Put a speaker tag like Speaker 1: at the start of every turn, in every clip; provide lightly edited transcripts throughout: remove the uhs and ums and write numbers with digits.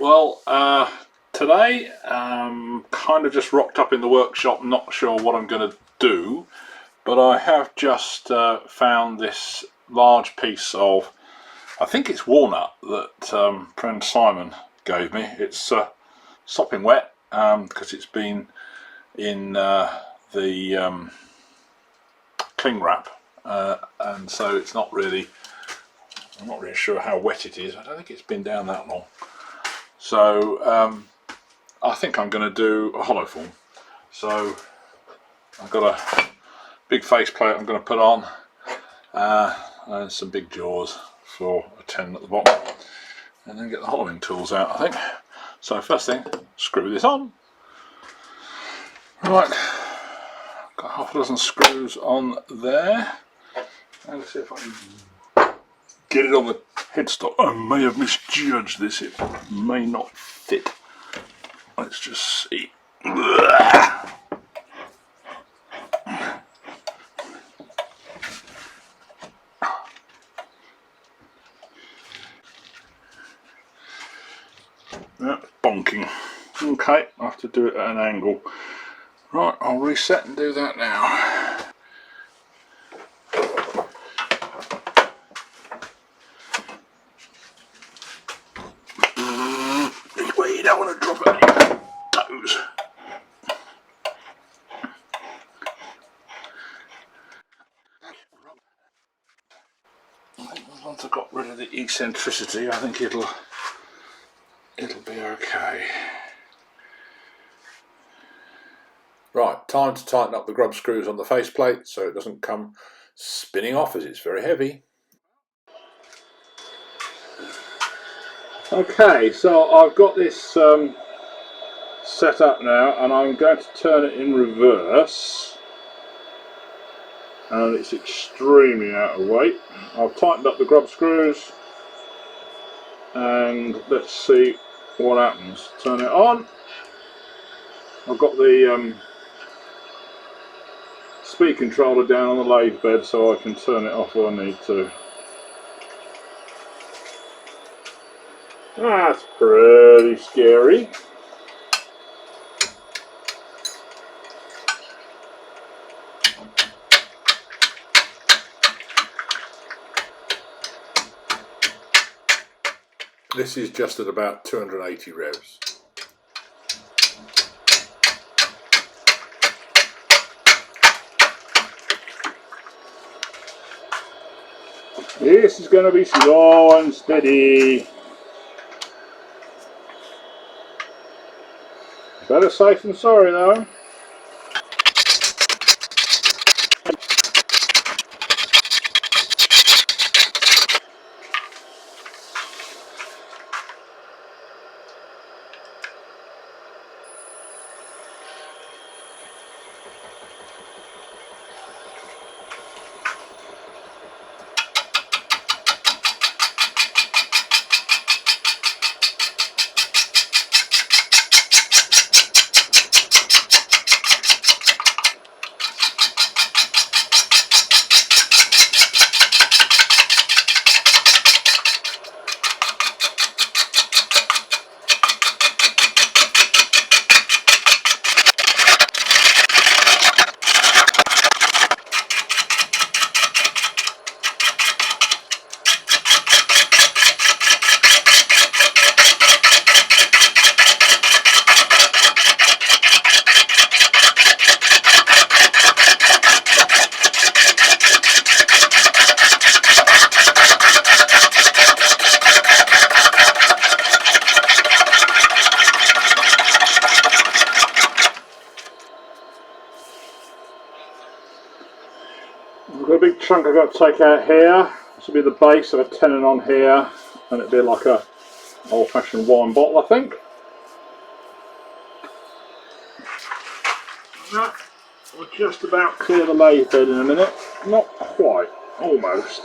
Speaker 1: Well, today kind of just rocked up in the workshop, not sure what I'm going to do, but I have just found this large piece of, I think it's walnut, that friend Simon gave me. It's sopping wet because it's been in the cling wrap, and so it's not really, I'm not really sure how wet it is. I don't think it's been down that long. So I think I'm going to do a hollow form. So I've got a big face plate I'm going to put on, and some big jaws for a 10 at the bottom, and then get the hollowing tools out, I think. So first thing, screw this on. Right, got half a dozen screws on there. And let's see if I can get it on the headstock. I may have misjudged this, it may not fit. Let's just see. That's bonking. Okay, I have to do it at an angle. Right, I'll reset and do that now. Well, you don't want to drop any toes. I think once I've got rid of the eccentricity, I think it'll be okay. Right, time to tighten up the grub screws on the faceplate so it doesn't come spinning off as it's very heavy. Okay, so I've got this set up now, and I'm going to turn it in reverse, and it's extremely out of weight. I've tightened up the grub screws, and let's see what happens. Turn it on. I've got the speed controller down on the lathe bed so I can turn it off when I need to. That's pretty scary. This is just at about 280 revs. This is going to be slow and steady. Better safe than sorry though. I've got a big chunk I've got to take out here. This will be the base of a tenon on here, and it'll be like a old-fashioned wine bottle, I think. That will just about clear the lathe bed in a minute. Not quite, almost.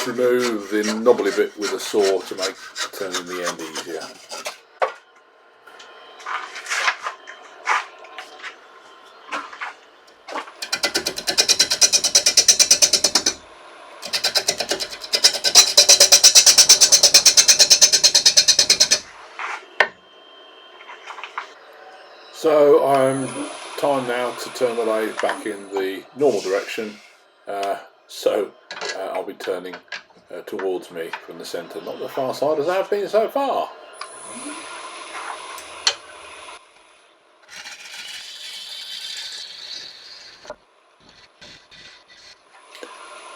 Speaker 1: just remove the knobbly bit with a saw to make turning the end easier. So I'm time now to turn the lathe back in the normal direction, I'll be turning towards me from the centre, not the far side as I have been so far.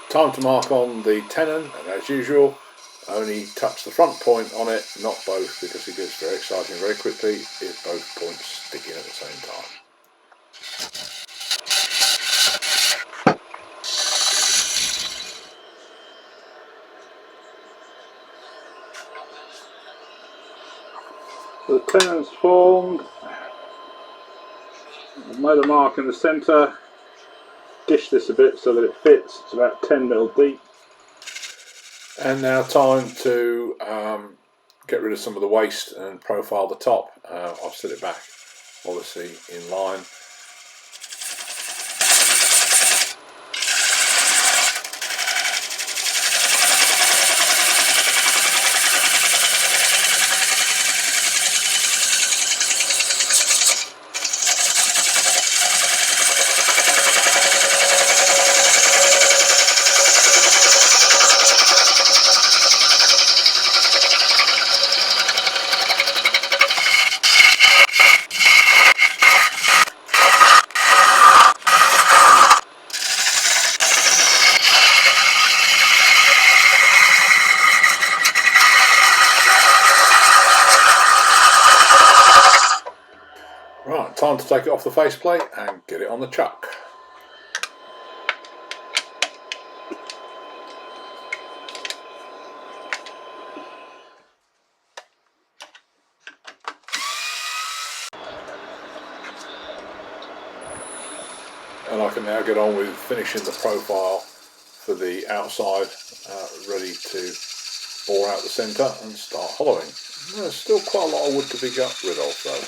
Speaker 1: Time to mark on the tenon, and as usual only touch the front point on it, not both, because it gets very exciting very quickly if both points stick in at the same time. So the tenon's formed, I've made a mark in the centre, dish this a bit so that it fits, it's about 10mm deep. And now time to get rid of some of the waste and profile the top. I'll set it back obviously in line. Right, time to take it off the faceplate and get it on the chuck. And I can now get on with finishing the profile for the outside, ready to bore out the centre and start hollowing. There's still quite a lot of wood to be got rid of though.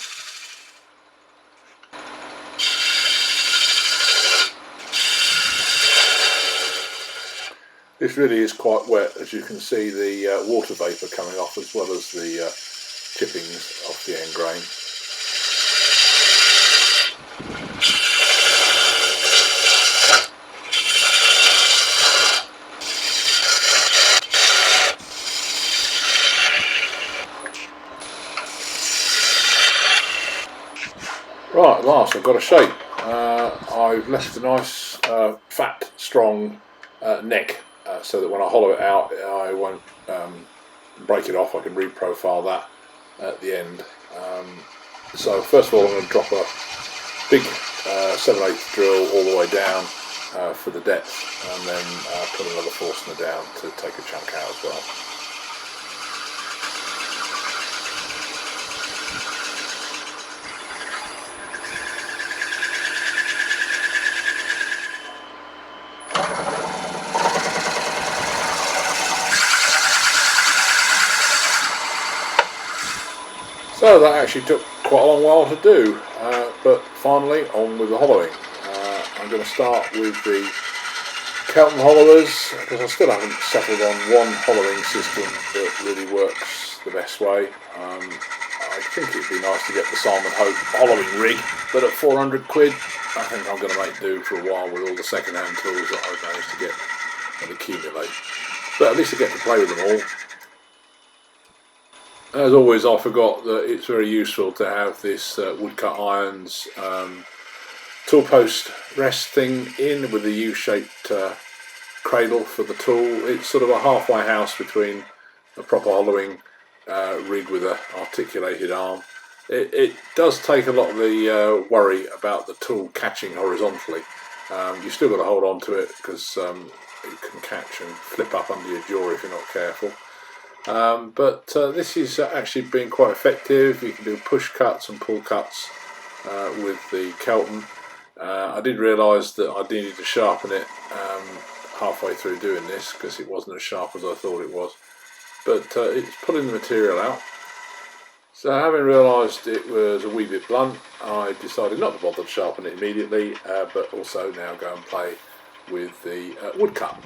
Speaker 1: This really is quite wet, as you can see the water vapour coming off as well as the chippings off the end grain. Right, at last I've got a shape. I've left a nice fat, strong neck so that when I hollow it out I won't break it off. I can reprofile that at the end. So first of all I'm going to drop a big 7/8 drill all the way down for the depth, and then put another Forstner down to take a chunk out as well. So that actually took quite a long while to do, but finally on with the hollowing. I'm going to start with the Clayton hollowers, because I still haven't settled on one hollowing system that really works the best way. I think it'd be nice to get the Simon Hope hollowing rig, but at 400 quid I think I'm going to make do for a while with all the second-hand tools that I've managed to get and accumulate. But at least I get to play with them all. As always, I forgot that it's very useful to have this Woodcut irons tool post rest thing in with a U-shaped cradle for the tool. It's sort of a halfway house between a proper hollowing rig with an articulated arm. It does take a lot of the worry about the tool catching horizontally. You've still got to hold on to it because it can catch and flip up under your jaw if you're not careful. But this is actually been quite effective. You can do push cuts and pull cuts with the Clayton. I did realise that I needed to sharpen it halfway through doing this because it wasn't as sharp as I thought it was. But it's pulling the material out. So having realised it was a wee bit blunt, I decided not to bother to sharpen it immediately, but also now go and play with the Woodcut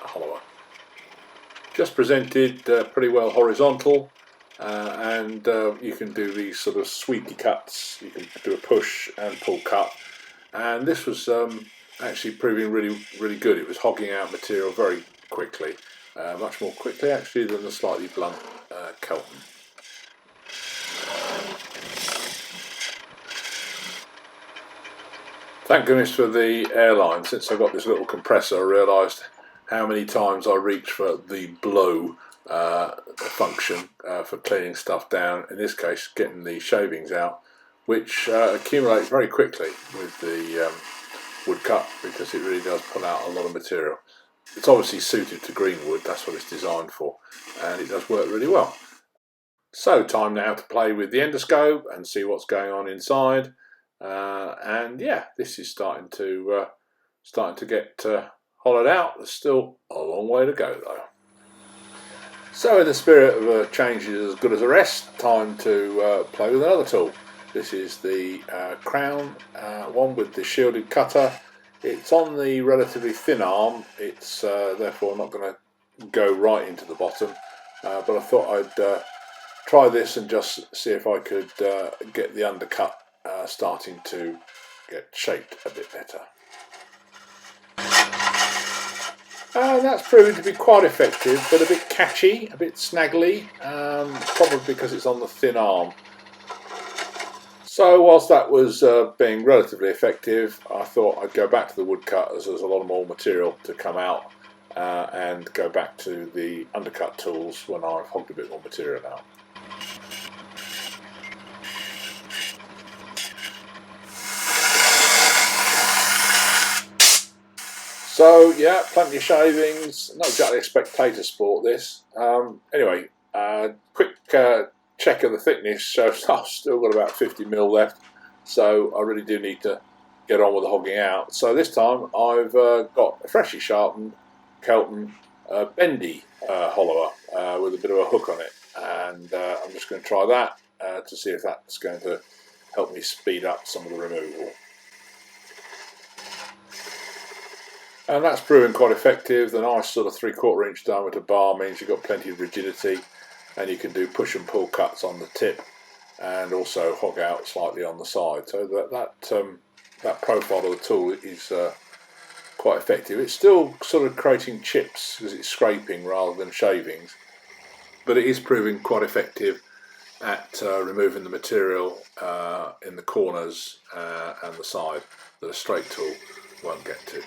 Speaker 1: hollower. Just presented pretty well horizontal, and you can do these sort of sweepy cuts. You can do a push and pull cut, and this was actually proving really good. It was hogging out material very quickly, much more quickly actually than the slightly blunt Clayton. Thank goodness for the airline. Since I got this little compressor, I realised how many times I reach for the blow function for cleaning stuff down. In this case, getting the shavings out, which accumulate very quickly with the Woodcut because it really does pull out a lot of material. It's obviously suited to green wood, that's what it's designed for, and it does work really well. So time now to play with the Endoscope and see what's going on inside. And yeah, this is starting to get hollowed out. There's still a long way to go though. So in the spirit of a change is as good as a rest, time to play with another tool. This is the Crown one with the shielded cutter. It's on the relatively thin arm. It's therefore not going to go right into the bottom, but I thought I'd try this and just see if I could get the undercut starting to get shaped a bit better. And that's proving to be quite effective, but a bit catchy, a bit snaggly, probably because it's on the thin arm. So whilst that was being relatively effective, I thought I'd go back to the Woodcut as there's a lot more material to come out, and go back to the undercut tools when I've hogged a bit more material out. So yeah, plenty of shavings. Not exactly a spectator sport this. Anyway, quick check of the thickness shows I've still got about 50mm left, so I really do need to get on with the hogging out. So this time I've got a freshly sharpened Clayton bendy hollower with a bit of a hook on it, and I'm just going to try that to see if that's going to help me speed up some of the removal. And that's proving quite effective. The nice sort of 3/4 inch diameter bar means you've got plenty of rigidity, and you can do push and pull cuts on the tip and also hog out slightly on the side. So that profile of the tool is quite effective. It's still sort of creating chips because it's scraping rather than shavings, but it is proving quite effective at removing the material in the corners and the side that a straight tool won't get to.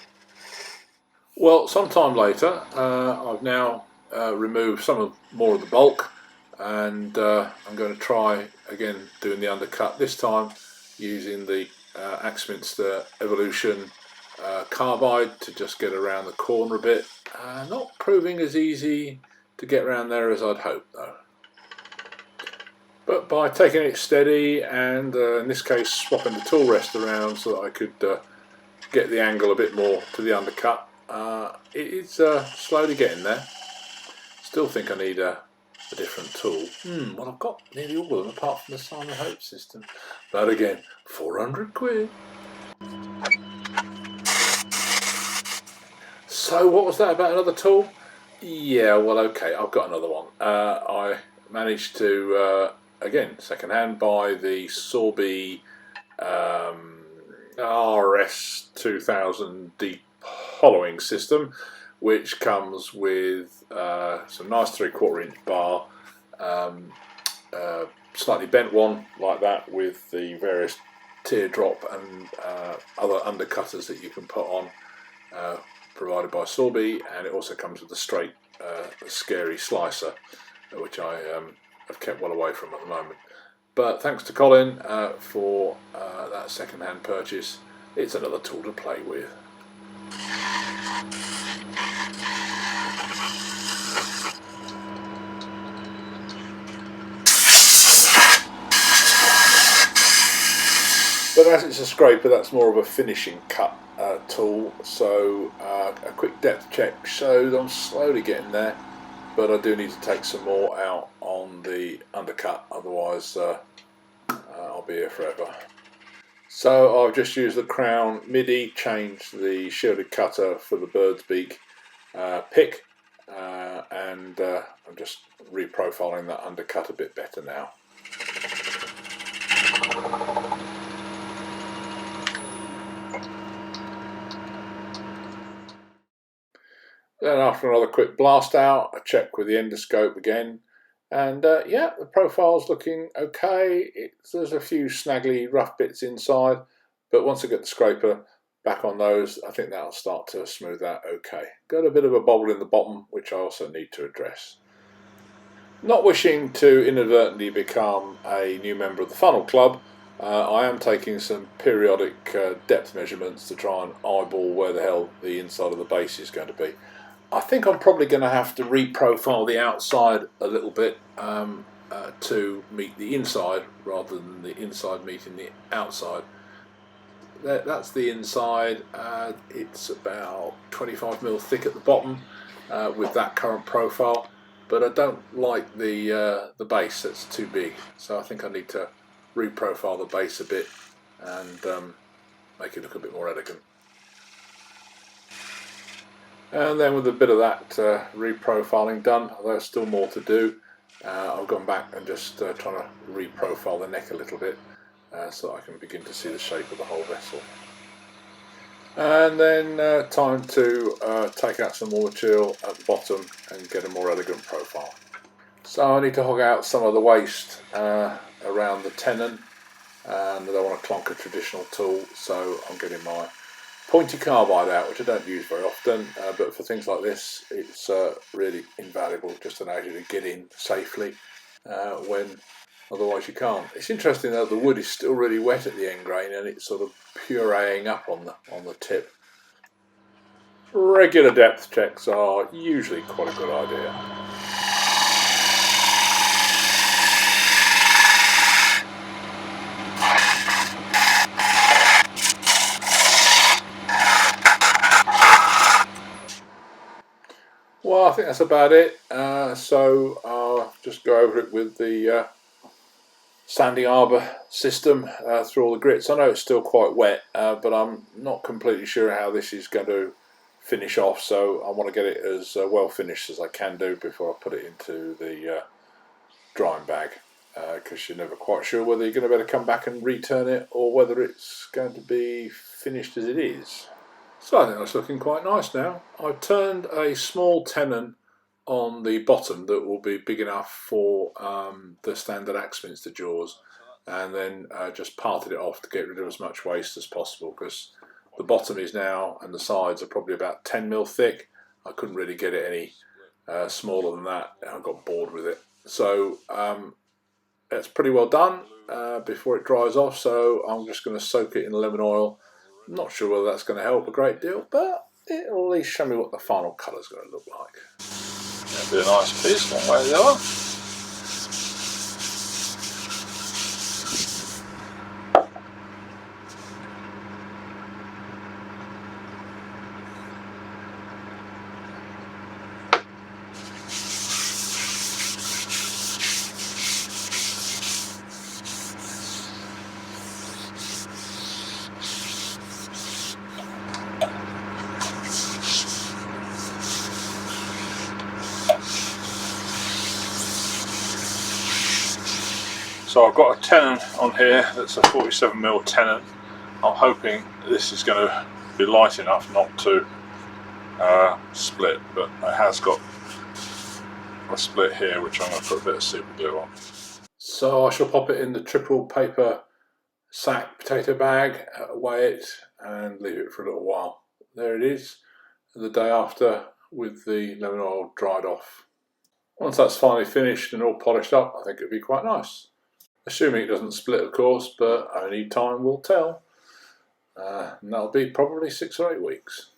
Speaker 1: Well, sometime later, I've now removed more of the bulk, and I'm going to try again doing the undercut, this time using the Axminster Evolution carbide to just get around the corner a bit. Not proving as easy to get around there as I'd hoped though. But by taking it steady and in this case swapping the tool rest around so that I could get the angle a bit more to the undercut, it is slowly getting there. Still think I need a different tool. Well, I've got nearly all of them apart from the Simon Hope system. But again, 400 quid. So what was that about another tool? Yeah, well, okay, I've got another one. I managed to, again, second hand, buy the Sorby RS 2000 deep hollowing system, which comes with some nice 3/4 inch bar, slightly bent one like that with the various teardrop and other undercutters that you can put on, provided by Sorby, and it also comes with a straight scary slicer, which I have kept well away from at the moment. But thanks to Colin for that second hand purchase. It's another tool to play with. But as it's a scraper, that's more of a finishing cut tool, so a quick depth check shows I'm slowly getting there, but I do need to take some more out on the undercut, otherwise I'll be here forever. So I've just used the Crown MIDI, changed the shielded cutter for the bird's beak pick, and I'm just reprofiling that undercut a bit better now. Then after another quick blast out, I check with the endoscope again, and yeah, the profile's looking okay. There's a few snaggly rough bits inside, but once I get the scraper back on those, I think that'll start to smooth out okay. Got a bit of a bobble in the bottom, which I also need to address. Not wishing to inadvertently become a new member of the Funnel Club, I am taking some periodic depth measurements to try and eyeball where the hell the inside of the base is going to be. I think I'm probably going to have to reprofile the outside a little bit to meet the inside rather than the inside meeting the outside. That's the inside. It's about 25mm thick at the bottom with that current profile, but I don't like the base. That's too big, so I think I need to reprofile the base a bit and make it look a bit more elegant. And then with a bit of that reprofiling done, although there's still more to do, I've gone back and just trying to reprofile the neck a little bit so that I can begin to see the shape of the whole vessel. And then time to take out some more material at the bottom and get a more elegant profile. So I need to hog out some of the waste around the tenon, and I don't want to clonk a traditional tool, so I'm getting my pointy carbide out, which I don't use very often, but for things like this it's really invaluable, just allows you to get in safely when otherwise you can't. It's interesting though, the wood is still really wet at the end grain and it's sort of pureeing up on the tip. Regular depth checks are usually quite a good idea. Well, I think that's about it. So I'll just go over it with the sanding arbor system through all the grits. I know it's still quite wet, but I'm not completely sure how this is going to finish off, so I want to get it as well finished as I can do before I put it into the drying bag, because you're never quite sure whether you're going to be able to come back and return it or whether it's going to be finished as it is. So I think that's looking quite nice now. I've turned a small tenon on the bottom that will be big enough for the standard Axminster jaws, and then just parted it off to get rid of as much waste as possible, because the bottom is now, and the sides are probably about 10mm thick. I couldn't really get it any smaller than that, I got bored with it. So it's pretty well done before it dries off, so I'm just going to soak it in lemon oil. I'm not sure whether that's going to help a great deal, but it'll at least show me what the final colour is going to look like. That'll be a nice piece, one way or the other. So I've got a tenon on here that's a 47mm tenon. I'm hoping this is going to be light enough not to split, but it has got a split here which I'm going to put a bit of super glue on. So I shall pop it in the triple paper sack potato bag, weigh it and leave it for a little while. There it is, the day after with the lemon oil dried off. Once that's finally finished and all polished up, I think it'll be quite nice. Assuming it doesn't split, of course, but only time will tell. And that'll be probably 6 or 8 weeks.